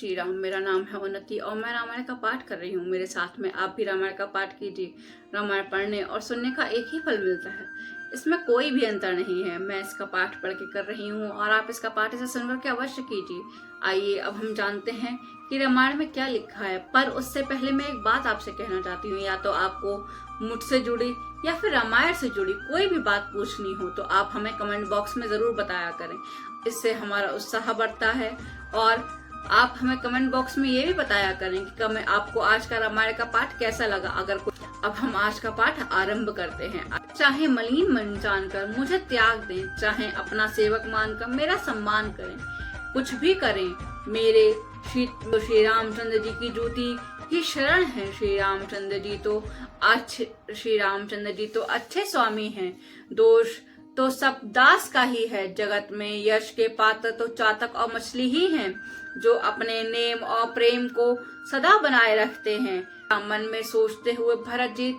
श्री राम। मेरा नाम है उन्नति और मैं रामायण का पाठ कर रही हूँ। मेरे साथ में आप भी रामायण का पाठ कीजिए। रामायण पढ़ने और सुनने का एक ही फल मिलता है, इसमें कोई भी अंतर नहीं है। मैं इसका पाठ पढ़ के कर रही हूँ और आप इसका पाठ इसे सुनकर के अवश्य कीजिए। आइए अब हम जानते हैं कि रामायण में क्या लिखा है। पर उससे पहले मैं एक बात आपसे कहना चाहती हूँ, या तो आपको मुझसे जुड़ी या फिर रामायण से जुड़ी कोई भी बात पूछनी हो तो आप हमें कमेंट बॉक्स में जरूर बताया करें। इससे हमारा उत्साह बढ़ता है। और आप हमें कमेंट बॉक्स में ये भी बताया करें कि आपको आज का रामायण का पाठ कैसा लगा। अगर अब हम आज का पाठ आरंभ करते हैं। चाहे मलिन मन जानकर मुझे त्याग दें, चाहे अपना सेवक मानकर मेरा सम्मान करें, कुछ भी करें मेरे श्री रामचंद्र जी की ज्योति ही शरण है। श्री रामचंद्र जी तो अच्छे स्वामी हैं। दोष तो सब दास का ही है। जगत में यश के पात्र तो चातक और मछली ही हैं, जो अपने नेम और प्रेम को सदा बनाए रखते हैं। मन में सोचते हुए भरत जी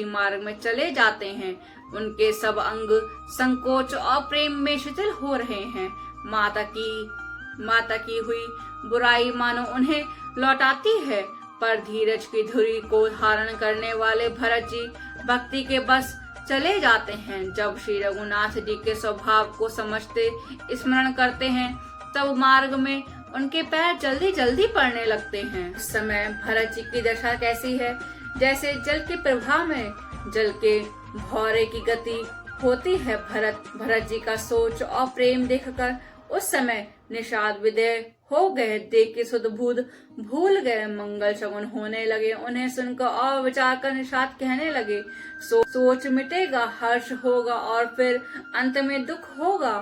मार्ग में चले जाते हैं। उनके सब अंग संकोच और प्रेम में शिथिल हो रहे हैं। माता की हुई बुराई मानो उन्हें लौटाती है, पर धीरज की धुरी को धारण करने वाले भरत जी भक्ति के बस चले जाते हैं। जब श्री रघुनाथ जी के स्वभाव को समझते स्मरण करते हैं, तब मार्ग में उनके पैर जल्दी जल्दी पड़ने लगते हैं। इस समय भरत जी की दशा कैसी है? जैसे जल के प्रवाह में जल के भौरे की गति होती है। भरत जी का सोच और प्रेम देखकर उस समय निषाद विदेह हो गए। देख के सुध बुध भूल गए। मंगल शगुन होने लगे। उन्हें सुनकर और विचार कर निषाद कहने लगे, सोच मिटेगा, हर्ष होगा और फिर अंत में दुख होगा।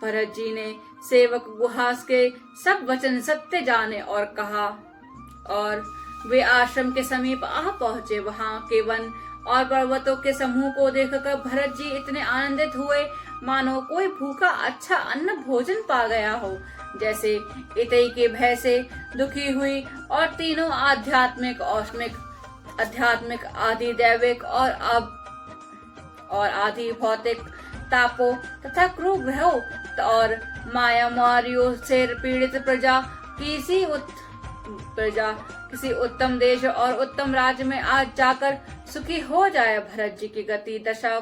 भरत जी ने सेवक गुहास के सब वचन सत्य जाने और कहा, और वे आश्रम के समीप आ पहुँचे। वहाँ के वन और पर्वतों के समूह को देखकर भरत जी इतने आनंदित हुए मानो कोई भूखा अच्छा अन्न भोजन पा गया हो। जैसे इतई के भय से दुखी हुई और तीनों आध्यात्मिक, आध्यात्मिक, आदि दैविक और आदि भौतिक तापों तथा क्रूर ग्रहों और मायामारियों से पीड़ित प्रजा किसी उत्तम देश और उत्तम राज्य में आज जाकर सुखी हो जाए। भरत जी की गति दशा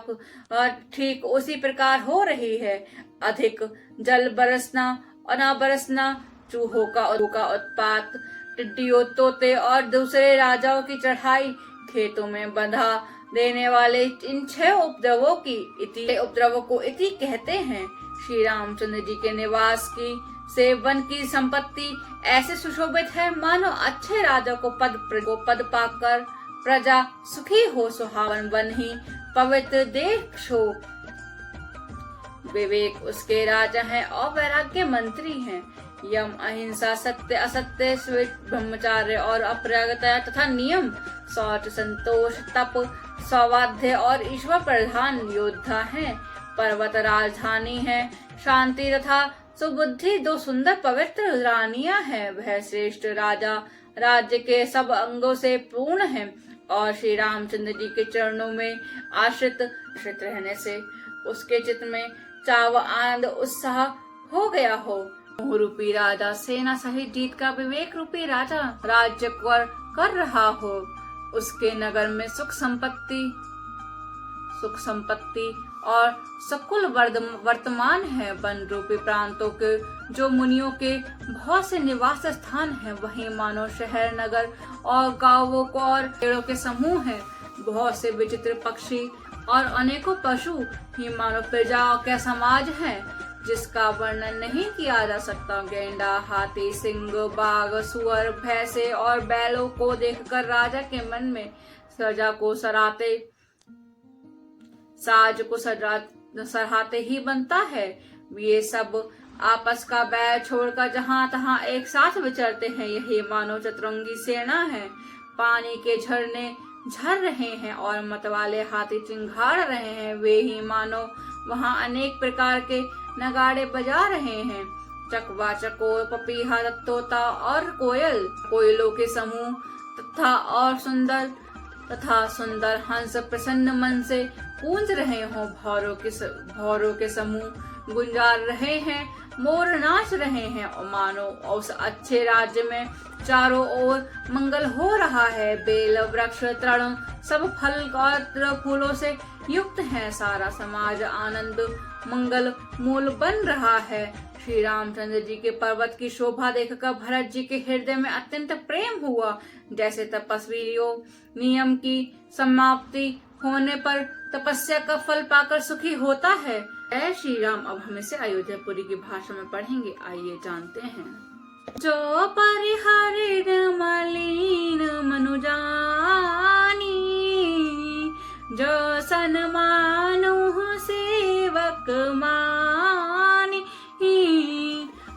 ठीक उसी प्रकार हो रही है। अधिक जल बरसना और न बरसना, चूहों का उत्पात, टिड्डियों, तोते और दूसरे राजाओं की चढ़ाई, खेतों में बंधा देने वाले इन 6 उपद्रवों को इति कहते हैं। श्री रामचंद्र जी के निवास की से वन की संपत्ति ऐसे सुशोभित है मानो अच्छे राजा को पद पाकर प्रजा सुखी हो। सुहावन वन ही पवित्र देश हो। विवेक उसके राजा हैं और वैराग्य मंत्री हैं। यम, अहिंसा, सत्य, असत्य, ब्रह्मचार्य और अप्रगतया तथा नियम, शौच, संतोष, तप, सौवाध्य और ईश्वर प्रधान योद्धा हैं। पर्वत राजधानी है। शांति तथा सुबुद्धि 2 सुंदर पवित्र रानियां हैं। वह श्रेष्ठ राजा राज्य के सब अंगों से पूर्ण है और श्री रामचंद्र जी के चरणों में आश्रित रहने से उसके चित्त में चाव, आनंद, उत्साह हो गया हो। मोह रूपी राजा सेना सहित जीत का विवेक रूपी राजा राज्य कर रहा हो। उसके नगर में सुख संपत्ति और सकुल वर्तमान है। वन रूपी प्रांतों के जो मुनियों के बहुत से निवास स्थान हैं, वहीं मानो शहर, नगर और गांवों को और पेड़ों के समूह हैं। बहुत से विचित्र पक्षी और अनेकों पशु ही मानो प्रजाओं का समाज है, जिसका वर्णन नहीं किया जा सकता। गेंडा, हाथी, सिंह, बाघ, सुअर, भैंसे और बैलों को देखकर राजा के मन में साज को सराहते ही बनता है। ये सब आपस का बैर छोड़कर जहाँ तहाँ एक साथ विचरते हैं। यही मानो चतुरंगी सेना है। पानी के झरने झर रहे हैं और मतवाले हाथी चिंघाड़ रहे हैं। वे ही मानो वहाँ अनेक प्रकार के नगाड़े बजा रहे हैं। चकवा, चकोर, पपीहा, तोता और कोयलों के समूह तथा सुंदर हंस प्रसन्न मन से गूंज रहे हों। भौरों के समूह गुंजार रहे हैं। मोर नाच रहे हैं और मानो उस अच्छे राज्य में चारों ओर मंगल हो रहा है। बेल वृक्ष तृण सब फल और फूलों से युक्त है। सारा समाज आनंद मंगल मूल बन रहा है। श्री रामचंद्र जी के पर्वत की शोभा देखकर भरत जी के हृदय में अत्यंत प्रेम हुआ। जैसे तपस्वियों नियम की समाप्ति होने पर तपस्या का फल पाकर सुखी होता है। जय श्री राम। अब हम इसे अयोध्यापुरी की भाषा में पढ़ेंगे, आइए जानते हैं। जो परिहरिण मलिन मनु जानी, जो सन्मानु सेवक मानी,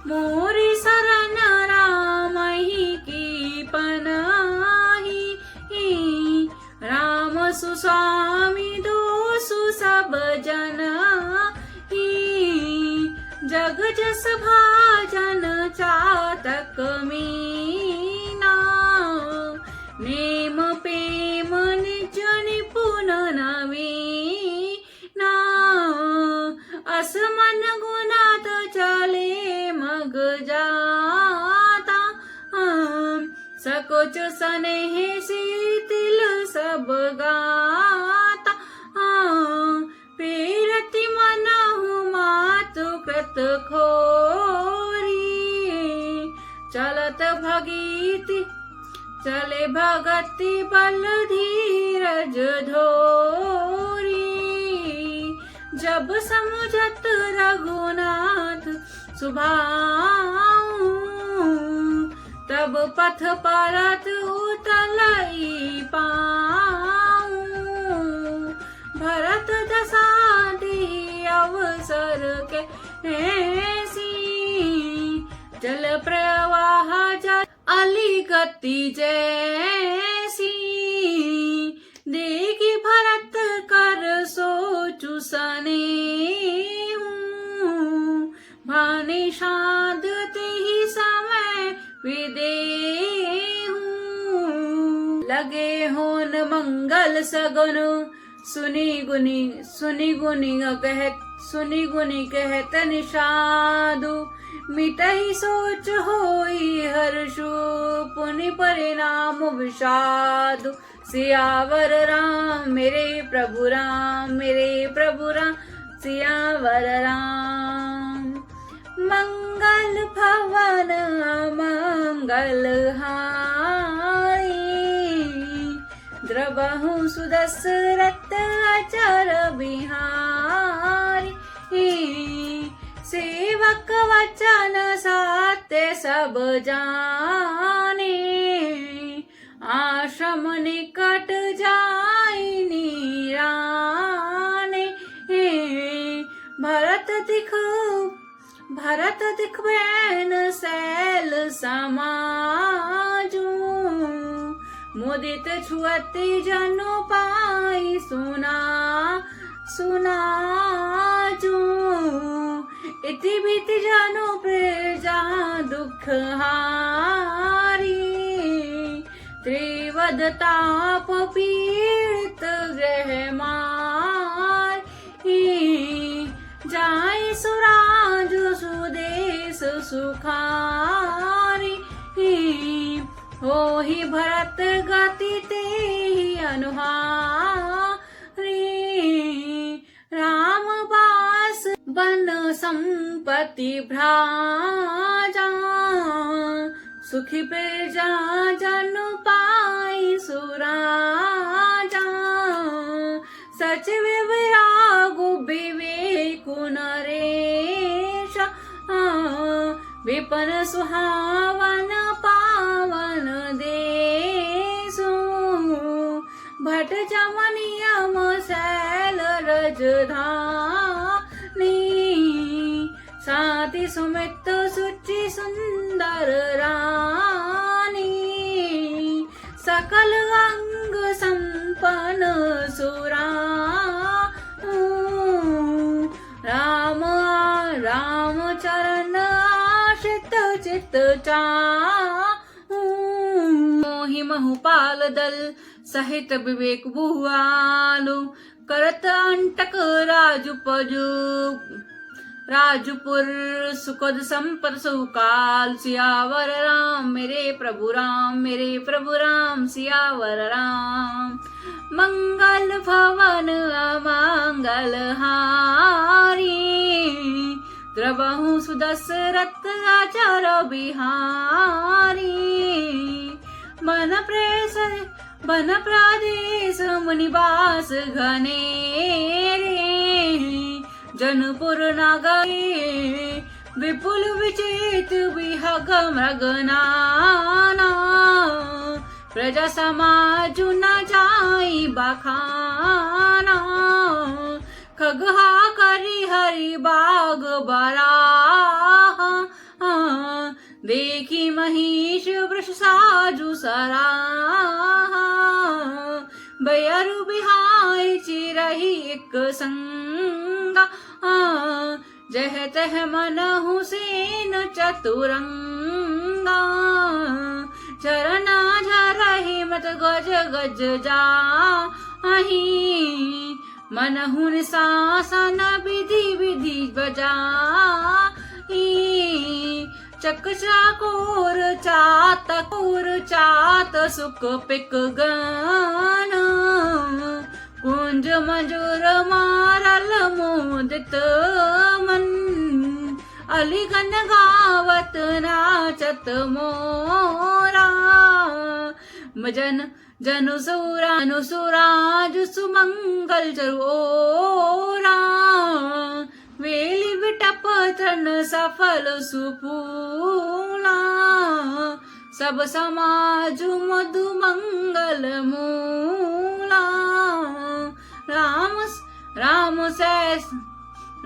मोरी शरण राम ही की पनाही, राम सुस्वामी दोसु सब जना, जग जस भाजन चातक मीना, नेम प्रेम निज निपुण नवीना, असमन गुणात चले मग जाता, सकुच स्नेह शीतिल सब गाता, पेरति मनहु मातु कृत खोरी, चलत भगीति चले भगति बल धीरज धोरी, जब समुझत रघुनाथ सुभाऊ, तब पथ परत उतलई पाऊं, भरत दसादी अवसर के ऐसी, जल प्रवाह जल अली गति जैसी, देखी भरत कर सोचु सनेहू, भानि साधते ही समय विदेहू, लगे होन मंगल सगुन, सुनी गुनी कहत निषादु, मिटहि सोच होई हर्षु, पुनि परिणाम विषादु, सियावर राम मेरे प्रभु राम सियावर राम, मंगल भवन मंगल हारी, द्रवहु सुदशरथ अचर बिहारी, सेवक वचन सत्य सब जाने, आश्रम निकट जाई नीराने, भरत दिख बैन सैल समाजू, मुदित छुअति जनु पाई सुनाजू, इति भीति जनु प्रजा दुख हारी, त्रिवद ताप पीड़ित ग्रह मारी, जाय सुराजु सुदेश सुखारी, होहि भरत गति तेहि अनुहारी, राम बास बन संपत्ति भ्राजा, सुखी प्रजा जनु पाई सुराजा, सचिव विरागु विवेकु नरेश, विपन सुहावन पावन देशु, भट जमनियम शैल रजधानी, साति सुमित सुचि सुंदर रानी, सकल अंग संपन्न सुरा, राम चरण आश्रित चित चाहू, मोहि महुपाल दल सहित विवेक भुआलु, करत अंटक राजुपजु, राजपुर सुखद संपत सुकाल। सियावर राम मेरे प्रभु राम, मेरे प्रभु राम सियावर राम। मंगल भवन अमंगल हारी, द्रवहु सुदशरथ अचर बिहारी। मन प्रदेश मुनिवास घनेरे, जनपुर नगरी विपुल विचित विहग मृगनाना। प्रजा समाज न जाई बखाना, खगहा करी हरि बाग बराहा। देखी महिष वृष साजु सराहा, बयरु बिहारी चिरहि एक संगा। जह तह मनहु सेन चतुरंगा, चरना झरहि मत गज गज जाहि। मनहु निशासन विधि विधि बजाहि, चक चाकोर चात सुख पिक गान। कुंज मजूर मारल मोदित मन, अलिगन गावत नाचत मोरा। जनुसुराज सुमंगल चरोरा, वेली विटप तन सफल सुफूला। सब समाज मधु मंगल मूला।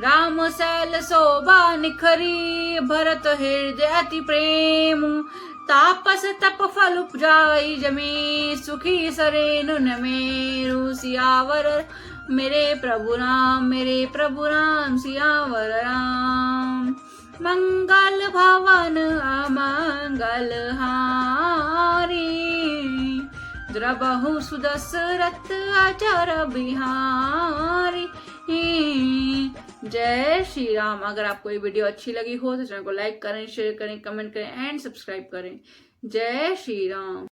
राम सैल शोभा निखरी, भरत हृदय अति प्रेम। तापस तप फल उपजाई जमी, सुखी सरेनु न मेरु। सियावर मेरे प्रभु राम, मेरे प्रभु राम सियावर राम। मंगल भवन अमंगल हारी, द्रवहु सुदशरथ अचर बिहारी। जय श्री राम। अगर आपको ये वीडियो अच्छी लगी हो तो चैनल को लाइक करें, शेयर करें, कमेंट करें एंड सब्सक्राइब करें। जय श्री राम।